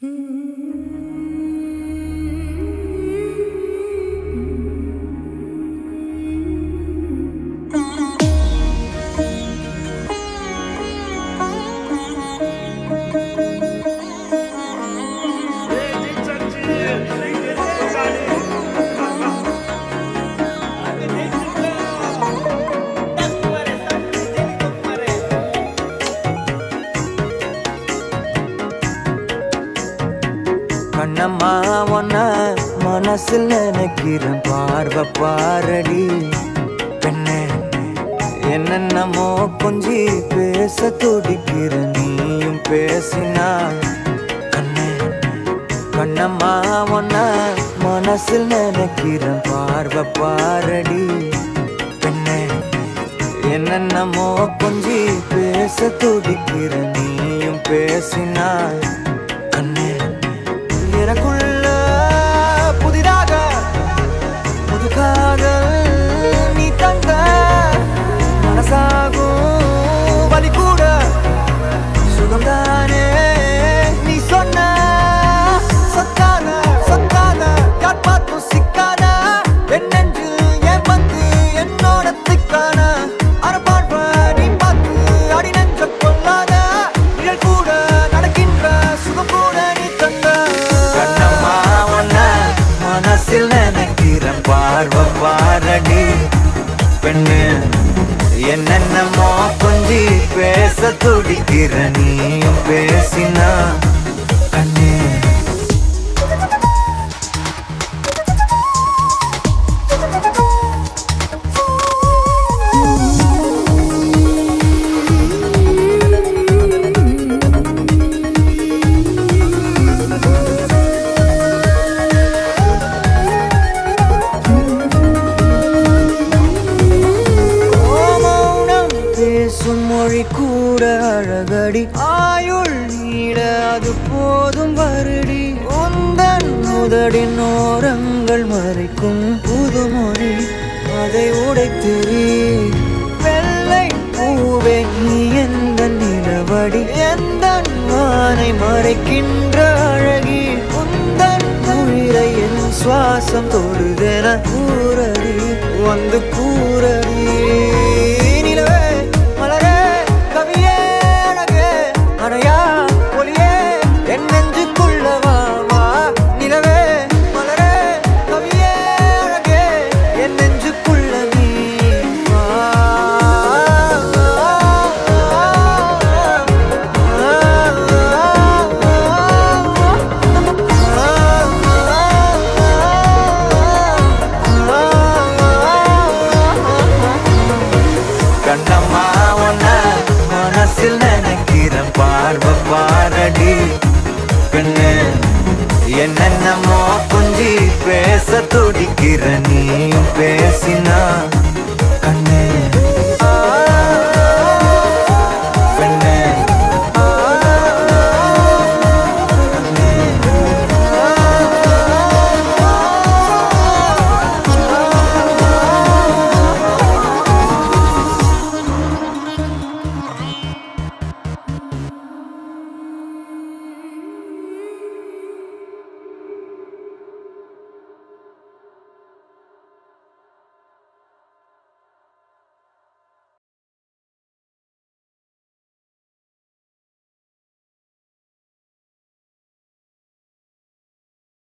கண்ணம்மா ஒன்ன மனசில் நினைக்கிறேன், பார்வை பாரடி பெண்ணே. என்னென்னமோ கொஞ்சி பேச துடிக்கிற, நீயும் பேசினா கண்ணே. கண்ணம்மா ஒன்ன மனசில் நினைக்கிறேன், பார்வை பாரடி பெண்ணே. என்னென்னமோ கொஞ்சி பேச துடிக்கிற, நீயும் பேசினா கண்ணே. எனக்குள்ள புதிதாக புது காதல் நீ தந்த, மனசாகும் வலி கூட சுகம்தானே நீ சொன்ன. சொத்தான சொத்தான யார் பார்த்தும் சிக்கான என் நெஞ்சில் ஏன் வந்து என்னோட திக்கான அரபாழ்வ நீ பார்த்து அடி நெஞ்ச கொள்ளாத, நிழல் கூட நடக்கின்ற சுகம் கூட நீ தந்த. கண்ணம்மா ஒன்ன மனசில் நினைக்கிறேன், பார்வை பாரடி பெண்ணு. என்னென்னமோ கொஞ்சி பேச துடிக்கிற, நீயும் பேசினா கண்ணே. மொழி கூட அழகடி, ஆயுள் நீட அது போதும் வருடி. உந்தன் முதடின் ஓரங்கள் மறைக்கும் புதுமொழி, அதை உடைத்தெறி. வெள்ளை பூவே நீ எந்த நிலவடி, எந்த வானை மறைக்கின்ற அழகி. உந்தன் உயிரை என் சுவாசம் தொடுதென கூறடி, வந்து கூறடி. கண்ணம்மா ஒன்ன மனசில் நினைக்கிறேன், பார்வை பாரடி பெண்ணு. என்னென்னமோ